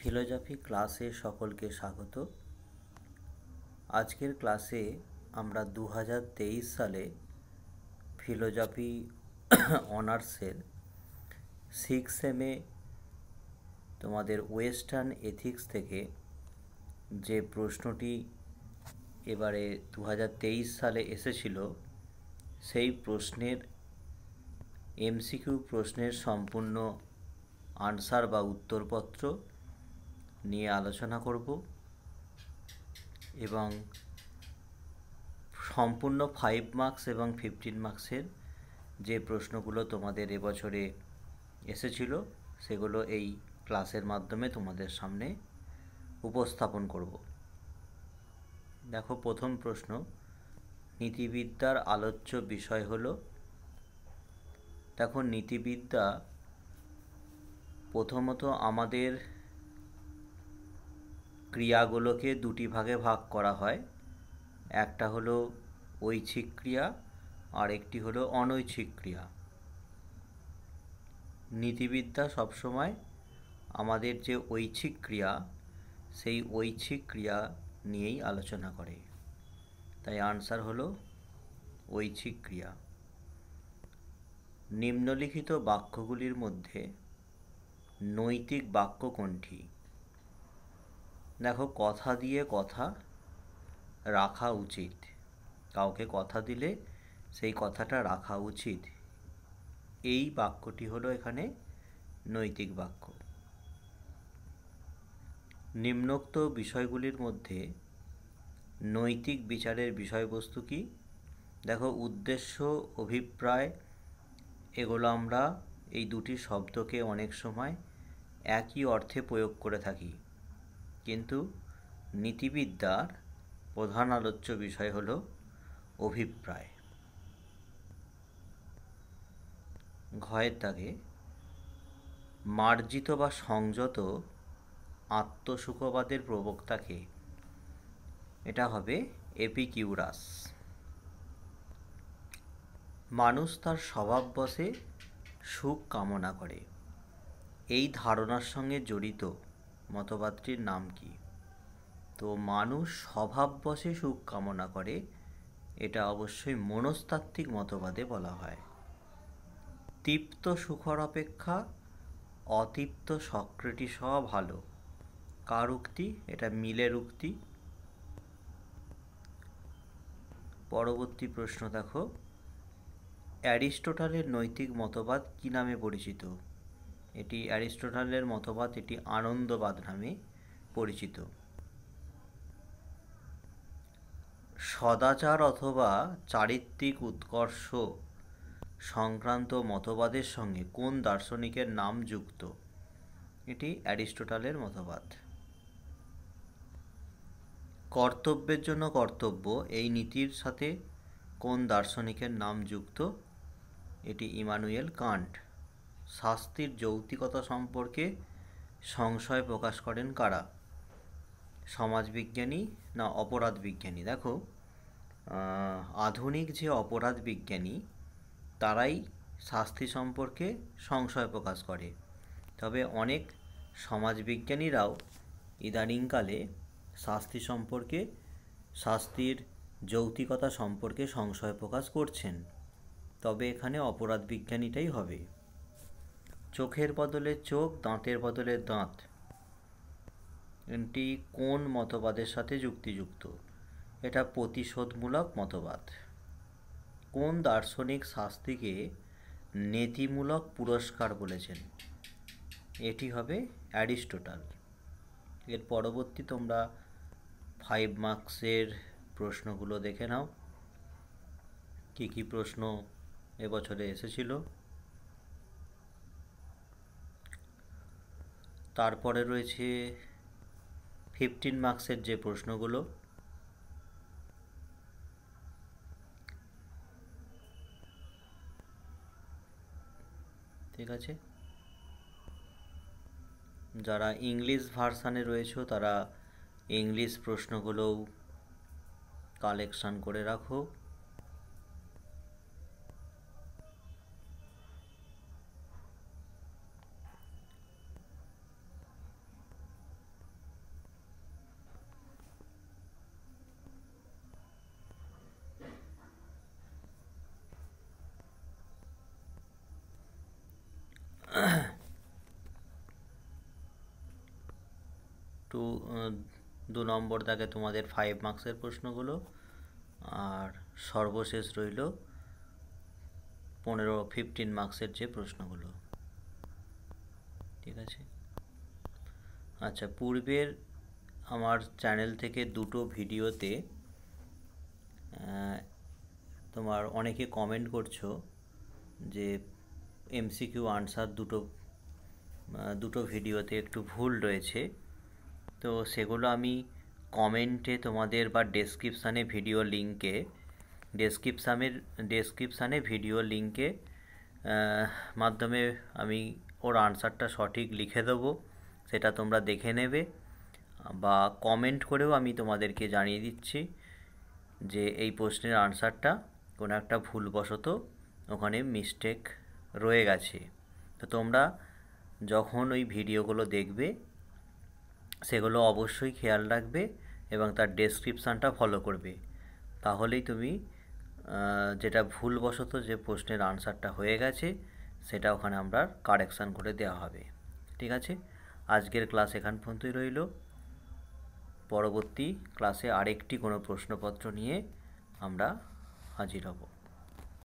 Philosophy ক্লাসে সকলকে স্বাগত। আজকের ক্লাসে আমরা 2023 সালে ফিলোজফি অনার্সের 6 সেমে তোমাদের ওয়েস্টার্ন এথিক্স থেকে যে প্রশ্নটি এবারে 2023 সালে এসেছিল সেই প্রশ্নের এমসিকিউ প্রশ্নের সম্পূর্ণ আনসার বা উত্তরপত্র নিয়ে আলোচনা করব এবং সম্পূর্ণ 5 মার্কস এবং 15 মার্কসের যে প্রশ্নগুলো তোমাদের এবছরে এসেছিল সেগুলো এই ক্লাসের মাধ্যমে তোমাদের সামনে উপস্থাপন করব। দেখো, প্রথম প্রশ্ন, নীতিবিদ্যার আলোচ্য বিষয় হলো। দেখো, নীতিবিদ্যা প্রথমত আমাদের ক্রিয়াগুলোকে দুটি ভাগে ভাগ করা হয়। একটা হলো ঐচ্ছিক ক্রিয়া আর একটি হলো অনৈচ্ছিক ক্রিয়া। নীতিবিদ্যা সবসময় আমাদের যে ঐচ্ছিক ক্রিয়া সেই ঐচ্ছিক ক্রিয়া নিয়েই আলোচনা করে, তাই আনসার হলো ঐচ্ছিক ক্রিয়া। নিম্নলিখিত বাক্যগুলির মধ্যে নৈতিক বাক্য কোনটি? দেখো, কথা দিয়ে কথা রাখা উচিত। কাউকে কথা দিলে সেই কথাটা রাখা উচিত, এই বাক্যটি হলো এখানে নৈতিক বাক্য। নিম্নোক্ত বিষয়গুলির মধ্যে নৈতিক বিচারের বিষয়বস্তু কি? দেখো, উদ্দেশ্য, অভিপ্রায়, এগুলো আমরা এই দুটি শব্দকে অনেক সময় একই অর্থে প্রয়োগ করে থাকি, কিন্তু নীতিবিদ্যার প্রধান আলোচ্য বিষয় হলো অভিপ্রায়। ঘয়ের দাগে, মার্জিত বা সংযত আত্মসুখবাদের প্রবক্তাকে? এটা হবে এপিকিউরাস। মানুষ তার স্বভাববশে সুখ কামনা করে, এই ধারণার সঙ্গে জড়িত মতবাদটির নাম কি? তো মানুষ স্বভাববশে সুখ কামনা করে, এটা অবশ্যই মনস্তাত্ত্বিক মতবাদে বলা হয়। তৃপ্ত সুখর অপেক্ষা অতৃপ্ত সক্রেটিস হওয়া ভালো, কার উক্তি? এটা মিলের উক্তি। পরবর্তী প্রশ্ন দেখো, অ্যারিস্টটলের নৈতিক মতবাদ কি নামে পরিচিত? এটি অ্যারিস্টটলের মতবাদ, এটি আনন্দবাদ নামে পরিচিত। সদাচার অথবা চারিত্রিক উৎকর্ষ সংক্রান্ত মতবাদের সঙ্গে কোন দার্শনিকের নাম যুক্ত? এটি অ্যারিস্টটলের মতবাদ। কর্তব্যের জন্য কর্তব্য, এই নীতির সাথে কোন দার্শনিকের নাম যুক্ত? এটি ইমানুয়েল কান্ট। শাস্তির যৌক্তিকতা সম্পর্কে সংশয় প্রকাশ করেন কারা? সমাজবিজ্ঞানী না অপরাধ বিজ্ঞানী? দেখো, আধুনিক যে অপরাধ বিজ্ঞানী তারাই শাস্তি সম্পর্কে সংশয় প্রকাশ করে, তবে অনেক সমাজবিজ্ঞানীরাও ইদানিংকালে শাস্তির যৌক্তিকতা সম্পর্কে সংশয় প্রকাশ করছেন, তবে এখানে অপরাধ বিজ্ঞানীটাই হবে। চোখের বদলে চোখ, দাঁতের বদলে দাঁত, এটি কোন মতবাদের সাথে যুক্তিযুক্ত? এটা প্রতিশোধমূলক মতবাদ। কোন দার্শনিক শাস্তিকে নেতিমূলক পুরস্কার বলেছেন? এটি হবে অ্যারিস্টটল। এর পরবর্তী তোমরা 5 মার্কসের প্রশ্নগুলো দেখে নাও, কি কি প্রশ্ন এবছরে এসেছিল। তারপরে রয়েছে 15 মার্কসের যে প্রশ্নগুলো। ঠিক আছে, যারা ইংলিশ ভার্সানে রয়েছে তারা ইংলিশ প্রশ্নগুলোও কালেকশন করে রাখো। টু 2 নম্বর দাগে তোমাদের 5 মার্কসের প্রশ্নগুলো, আর সর্বশেষ রইল 15 মার্কসের যে প্রশ্নগুলো। ঠিক আছে। আচ্ছা, পূর্বের আমার চ্যানেল থেকে দুটো ভিডিওতে তোমার অনেকে কমেন্ট করছো যে এমসিকিউ আনসার দুটো ভিডিওতে একটু ভুল রয়েছে। তো সেগুলো আমি কমেন্টে তোমাদের বা ডেসক্রিপশানে ভিডিও লিঙ্কে মাধ্যমে আমি ওর আনসারটা সঠিক লিখে দেবো, সেটা তোমরা দেখে নেবে, বা কমেন্ট করেও আমি তোমাদেরকে জানিয়ে দিচ্ছি যে এই প্রশ্নের আনসারটা কোনো একটা ভুলবশত ওখানে মিস্টেক রয়ে গেছে। তো তোমরা যখন ওই ভিডিওগুলো দেখবে সেগুলো অবশ্যই খেয়াল রাখবে এবং তার ডেসক্রিপশানটা ফলো করবে, তাহলেই তুমি যেটা ভুলবশত যে প্রশ্নের আনসারটা হয়ে গেছে সেটা ওখানে আমরা কারেকশান করে দেওয়া হবে। ঠিক আছে, আজকের ক্লাস এখান পর্যন্তই রইল। পরবর্তী ক্লাসে আরেকটি কোনো প্রশ্নপত্র নিয়ে আমরা হাজির হব।